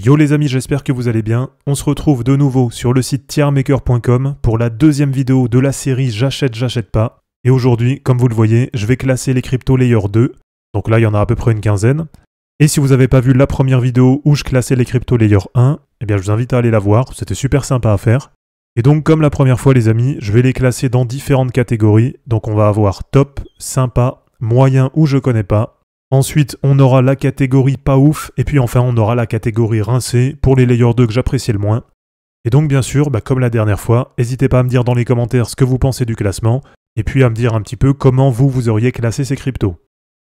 Yo les amis, j'espère que vous allez bien. On se retrouve de nouveau sur le site tiermaker.com pour la deuxième vidéo de la série J'achète pas. Et aujourd'hui, comme vous le voyez, je vais classer les cryptos layer 2. Donc là, il y en a à peu près une quinzaine. Et si vous n'avez pas vu la première vidéo où je classais les cryptos layer 1, eh bien je vous invite à aller la voir, c'était super sympa à faire. Et donc comme la première fois les amis, je vais les classer dans différentes catégories. Donc on va avoir top, sympa, moyen ou je connais pas. Ensuite, on aura la catégorie pas ouf, et puis enfin on aura la catégorie rincée pour les layer 2 que j'apprécie le moins. Et donc bien sûr, comme la dernière fois, n'hésitez pas à me dire dans les commentaires ce que vous pensez du classement, et puis à me dire un petit peu comment vous auriez classé ces cryptos.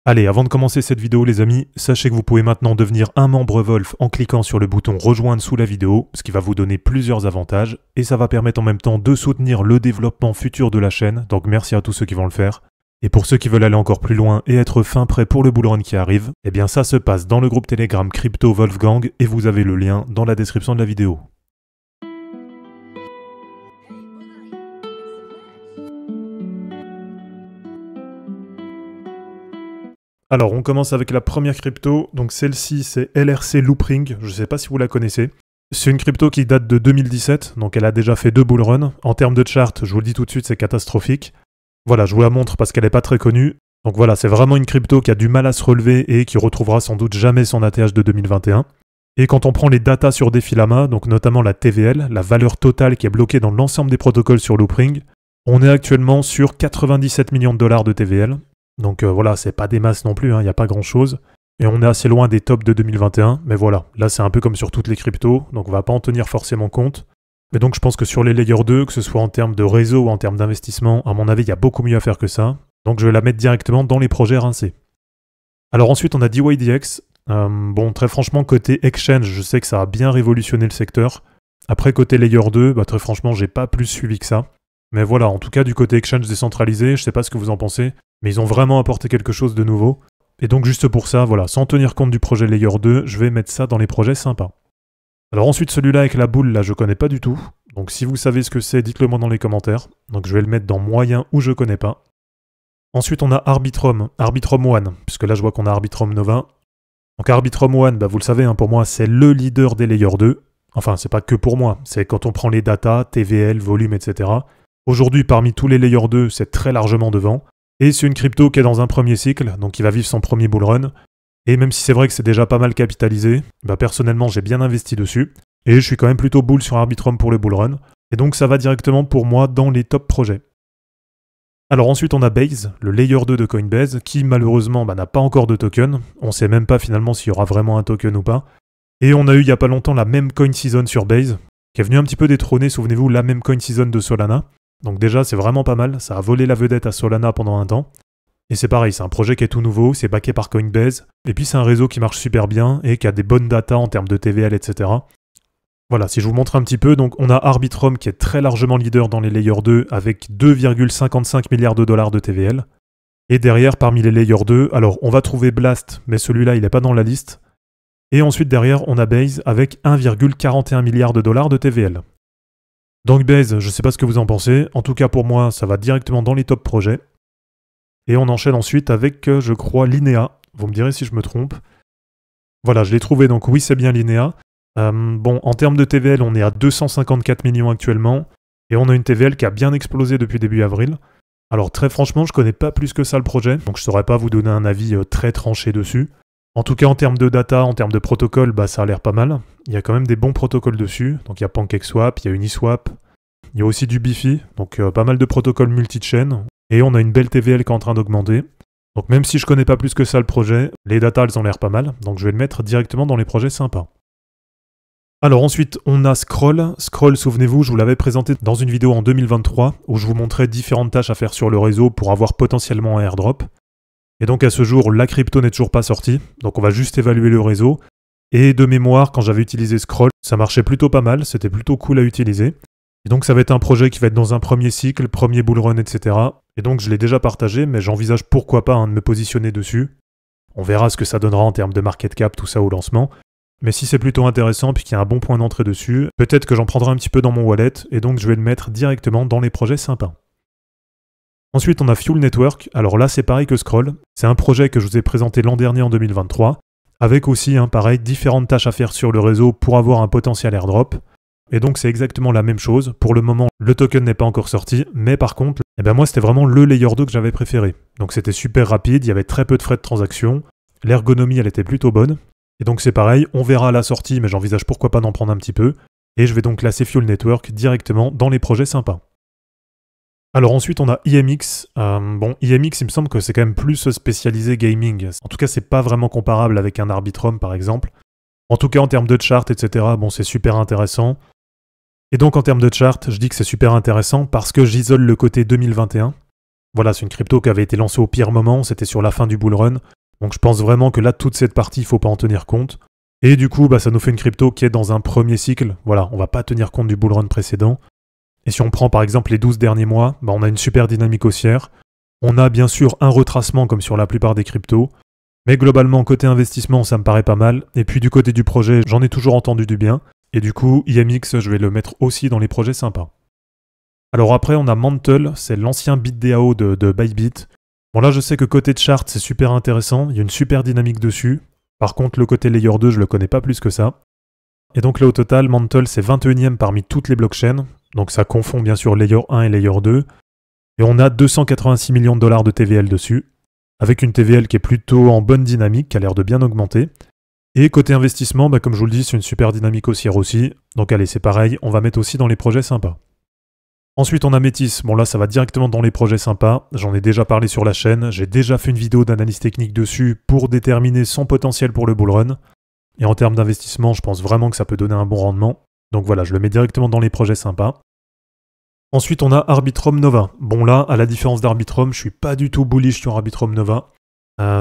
Allez, avant de commencer cette vidéo les amis, sachez que vous pouvez maintenant devenir un membre Wolf en cliquant sur le bouton rejoindre sous la vidéo, ce qui va vous donner plusieurs avantages, et ça va permettre en même temps de soutenir le développement futur de la chaîne, donc merci à tous ceux qui vont le faire. Et pour ceux qui veulent aller encore plus loin et être fin prêt pour le bull run qui arrive, eh bien ça se passe dans le groupe Telegram Crypto Wolfgang et vous avez le lien dans la description de la vidéo. Alors on commence avec la première crypto, donc celle-ci c'est LRC Loopring, je ne sais pas si vous la connaissez. C'est une crypto qui date de 2017, donc elle a déjà fait 2 bull runs. En termes de chart, je vous le dis tout de suite, c'est catastrophique. Voilà, je vous la montre parce qu'elle n'est pas très connue. Donc voilà, c'est vraiment une crypto qui a du mal à se relever et qui retrouvera sans doute jamais son ATH de 2021. Et quand on prend les datas sur Defilama, donc notamment la TVL, la valeur totale qui est bloquée dans l'ensemble des protocoles sur Loopring, on est actuellement sur 97 millions de dollars de TVL. Donc voilà, c'est pas des masses non plus, il n'y a pas grand chose. Et on est assez loin des tops de 2021, mais voilà, là c'est un peu comme sur toutes les cryptos, donc on va pas en tenir forcément compte. Mais donc je pense que sur les layer 2, que ce soit en termes de réseau ou en termes d'investissement, à mon avis, il y a beaucoup mieux à faire que ça. Donc je vais la mettre directement dans les projets rincés. Alors ensuite, on a DYDX. Bon, très franchement, côté exchange, je sais que ça a bien révolutionné le secteur. Après, côté layer 2, très franchement, j'ai pas plus suivi que ça. Mais voilà, en tout cas, du côté exchange décentralisé, je sais pas ce que vous en pensez, mais ils ont vraiment apporté quelque chose de nouveau. Et donc juste pour ça, voilà, sans tenir compte du projet layer 2, je vais mettre ça dans les projets sympas. Alors ensuite, celui-là avec la boule, là, je connais pas du tout. Donc si vous savez ce que c'est, dites-le moi dans les commentaires. Donc je vais le mettre dans moyen ou je connais pas. Ensuite, on a Arbitrum, Arbitrum One, puisque là, je vois qu'on a Arbitrum Nova. Donc Arbitrum One, vous le savez, pour moi, c'est le leader des layer 2. Enfin, c'est pas que pour moi, c'est quand on prend les datas, TVL, volume, etc. Aujourd'hui, parmi tous les layer 2, c'est très largement devant. Et c'est une crypto qui est dans un premier cycle, donc qui va vivre son premier bull run. Et même si c'est vrai que c'est déjà pas mal capitalisé, personnellement j'ai bien investi dessus, et je suis quand même plutôt bull sur Arbitrum pour le bull run, et donc ça va directement pour moi dans les top projets. Alors ensuite on a Base, le layer 2 de Coinbase, qui malheureusement n'a pas encore de token, on sait même pas finalement s'il y aura vraiment un token ou pas, et on a eu il y a pas longtemps la même coin season sur Base, qui est venue un petit peu détrôner, souvenez-vous, la même coin season de Solana, donc déjà c'est vraiment pas mal, ça a volé la vedette à Solana pendant un temps. Et c'est pareil, c'est un projet qui est tout nouveau, c'est backé par Coinbase, et puis c'est un réseau qui marche super bien et qui a des bonnes datas en termes de TVL, etc. Voilà, si je vous montre un petit peu, donc on a Arbitrum qui est très largement leader dans les layer 2 avec 2,55 milliards de dollars de TVL. Et derrière, parmi les layer 2, alors on va trouver Blast, mais celui-là il n'est pas dans la liste. Et ensuite derrière, on a Base avec 1,41 milliard de dollars de TVL. Donc Base, je ne sais pas ce que vous en pensez, en tout cas pour moi, ça va directement dans les top projets. Et on enchaîne ensuite avec, je crois, Linea. Vous me direz si je me trompe. Voilà, je l'ai trouvé, donc oui, c'est bien Linea. Bon, en termes de TVL, on est à 254 millions actuellement. Et on a une TVL qui a bien explosé depuis début avril. Alors très franchement, je connais pas plus que ça le projet, donc je saurais pas vous donner un avis très tranché dessus. En tout cas, en termes de data, en termes de protocole, ça a l'air pas mal. Il y a quand même des bons protocoles dessus. Donc il y a PancakeSwap, il y a Uniswap. Il y a aussi du Bifi, donc pas mal de protocoles multi-chain. Et on a une belle TVL qui est en train d'augmenter. Donc même si je connais pas plus que ça le projet, les datas elles ont l'air pas mal, donc je vais le mettre directement dans les projets sympas. Alors ensuite on a Scroll. Scroll, souvenez-vous, je vous l'avais présenté dans une vidéo en 2023 où je vous montrais différentes tâches à faire sur le réseau pour avoir potentiellement un airdrop. Et donc à ce jour, la crypto n'est toujours pas sortie, donc on va juste évaluer le réseau. Et de mémoire, quand j'avais utilisé Scroll, ça marchait plutôt pas mal, c'était plutôt cool à utiliser. Et donc ça va être un projet qui va être dans un premier cycle, premier bull run, etc. Et donc je l'ai déjà partagé, mais j'envisage pourquoi pas de me positionner dessus. On verra ce que ça donnera en termes de market cap, tout ça au lancement. Mais si c'est plutôt intéressant puis qu'il y a un bon point d'entrée dessus, peut-être que j'en prendrai un petit peu dans mon wallet, et donc je vais le mettre directement dans les projets sympas. Ensuite on a Fuel Network, alors là c'est pareil que Scroll, c'est un projet que je vous ai présenté l'an dernier en 2023, avec aussi, pareil, différentes tâches à faire sur le réseau pour avoir un potentiel airdrop. Et donc c'est exactement la même chose. Pour le moment, le token n'est pas encore sorti, mais par contre, moi c'était vraiment le layer 2 que j'avais préféré. Donc c'était super rapide, il y avait très peu de frais de transaction, l'ergonomie elle était plutôt bonne. Et donc c'est pareil, on verra à la sortie, mais j'envisage pourquoi pas d'en prendre un petit peu. Et je vais donc classer Fuel Network directement dans les projets sympas. Alors ensuite on a IMX. IMX il me semble que c'est quand même plus spécialisé gaming. En tout cas c'est pas vraiment comparable avec un Arbitrum par exemple. En tout cas en termes de chart, etc., c'est super intéressant. Et donc en termes de chart, je dis que c'est super intéressant parce que j'isole le côté 2021. Voilà, c'est une crypto qui avait été lancée au pire moment, c'était sur la fin du bull run. Donc je pense vraiment que là, toute cette partie, il ne faut pas en tenir compte. Et du coup, ça nous fait une crypto qui est dans un premier cycle. Voilà, on ne va pas tenir compte du bull run précédent. Et si on prend par exemple les 12 derniers mois, on a une super dynamique haussière. On a bien sûr un retracement comme sur la plupart des cryptos. Mais globalement, côté investissement, ça me paraît pas mal. Et puis du côté du projet, j'en ai toujours entendu du bien. Et du coup, IMX, je vais le mettre aussi dans les projets sympas. Alors après, on a Mantle, c'est l'ancien BitDAO de Bybit. Bon là, je sais que côté chart, c'est super intéressant, il y a une super dynamique dessus. Par contre, le côté Layer 2, je le connais pas plus que ça. Et donc là, au total, Mantle, c'est 21e parmi toutes les blockchains. Donc ça confond bien sûr Layer 1 et Layer 2. Et on a 286 millions de dollars de TVL dessus, avec une TVL qui est plutôt en bonne dynamique, qui a l'air de bien augmenter. Et côté investissement, comme je vous le dis, c'est une super dynamique haussière aussi. Donc allez, c'est pareil, on va mettre aussi dans les projets sympas. Ensuite, on a Métis. Bon là, ça va directement dans les projets sympas. J'en ai déjà parlé sur la chaîne. J'ai déjà fait une vidéo d'analyse technique dessus pour déterminer son potentiel pour le bull run. Et en termes d'investissement, je pense vraiment que ça peut donner un bon rendement. Donc voilà, je le mets directement dans les projets sympas. Ensuite, on a Arbitrum Nova. Bon là, à la différence d'Arbitrum, je suis pas du tout bullish sur Arbitrum Nova.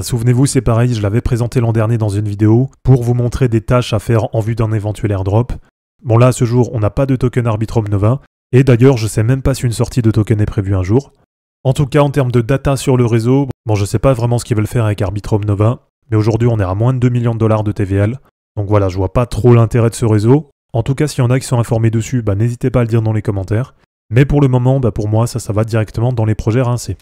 Souvenez-vous, c'est pareil, je l'avais présenté l'an dernier dans une vidéo pour vous montrer des tâches à faire en vue d'un éventuel airdrop. Bon là, à ce jour, on n'a pas de token Arbitrum Nova, et d'ailleurs, je sais même pas si une sortie de token est prévue un jour. En tout cas, en termes de data sur le réseau, je sais pas vraiment ce qu'ils veulent faire avec Arbitrum Nova, mais aujourd'hui, on est à moins de 2 millions de dollars de TVL, donc voilà, je vois pas trop l'intérêt de ce réseau. En tout cas, s'il y en a qui sont informés dessus, n'hésitez pas à le dire dans les commentaires. Mais pour le moment, pour moi, ça va directement dans les projets rincés.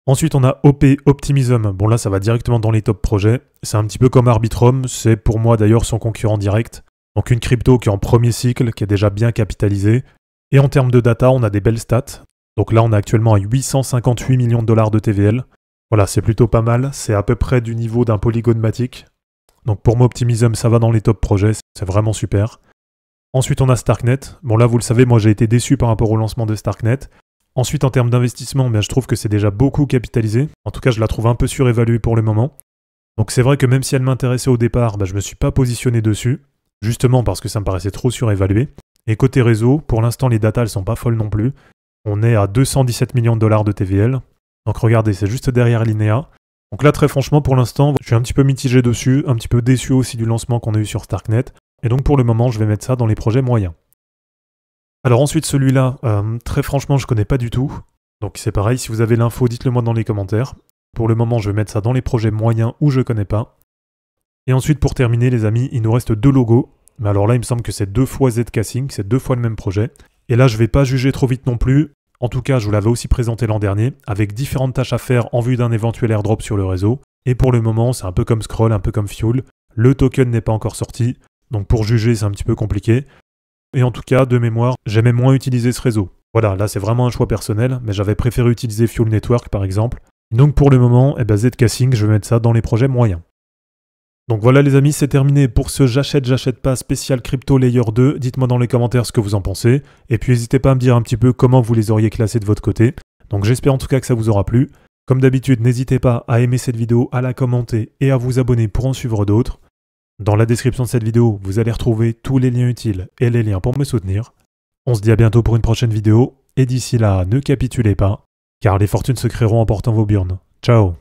Ensuite, on a OP Optimism. Bon là, ça va directement dans les top projets. C'est un petit peu comme Arbitrum, c'est pour moi d'ailleurs son concurrent direct. Donc une crypto qui est en premier cycle, qui est déjà bien capitalisée. Et en termes de data, on a des belles stats. Donc là, on est actuellement à 858 millions de dollars de TVL. Voilà, c'est plutôt pas mal. C'est à peu près du niveau d'un Polygon Matic. Donc pour moi, Optimism, ça va dans les top projets. C'est vraiment super. Ensuite, on a Starknet. Bon là, vous le savez, moi j'ai été déçu par rapport au lancement de Starknet. Ensuite, en termes d'investissement, je trouve que c'est déjà beaucoup capitalisé. En tout cas, je la trouve un peu surévaluée pour le moment. Donc c'est vrai que même si elle m'intéressait au départ, je ne me suis pas positionné dessus, justement parce que ça me paraissait trop surévalué. Et côté réseau, pour l'instant, les datas, elles sont pas folles non plus. On est à 217 millions de dollars de TVL. Donc regardez, c'est juste derrière Linea. Donc là, très franchement, pour l'instant, je suis un petit peu mitigé dessus, un petit peu déçu aussi du lancement qu'on a eu sur Starknet. Et donc pour le moment, je vais mettre ça dans les projets moyens. Alors ensuite celui-là, très franchement je connais pas du tout, donc c'est pareil, si vous avez l'info dites-le moi dans les commentaires. Pour le moment je vais mettre ça dans les projets moyens où je connais pas. Et ensuite pour terminer les amis, il nous reste 2 logos, mais alors là il me semble que c'est 2 fois Zcasing, c'est 2 fois le même projet. Et là je vais pas juger trop vite non plus, en tout cas je vous l'avais aussi présenté l'an dernier, avec différentes tâches à faire en vue d'un éventuel airdrop sur le réseau. Et pour le moment c'est un peu comme Scroll, un peu comme Fuel, le token n'est pas encore sorti, donc pour juger c'est un petit peu compliqué. Et en tout cas, de mémoire, j'aimais moins utiliser ce réseau. Voilà, là c'est vraiment un choix personnel, mais j'avais préféré utiliser Fuel Network par exemple. Donc pour le moment, Zcasing, je vais mettre ça dans les projets moyens. Donc voilà les amis, c'est terminé pour ce j'achète pas spécial Crypto Layer 2. Dites-moi dans les commentaires ce que vous en pensez. Et puis n'hésitez pas à me dire un petit peu comment vous les auriez classés de votre côté. Donc j'espère en tout cas que ça vous aura plu. Comme d'habitude, n'hésitez pas à aimer cette vidéo, à la commenter et à vous abonner pour en suivre d'autres. Dans la description de cette vidéo, vous allez retrouver tous les liens utiles et les liens pour me soutenir. On se dit à bientôt pour une prochaine vidéo, et d'ici là, ne capitulez pas, car les fortunes se créeront en portant vos burnes. Ciao!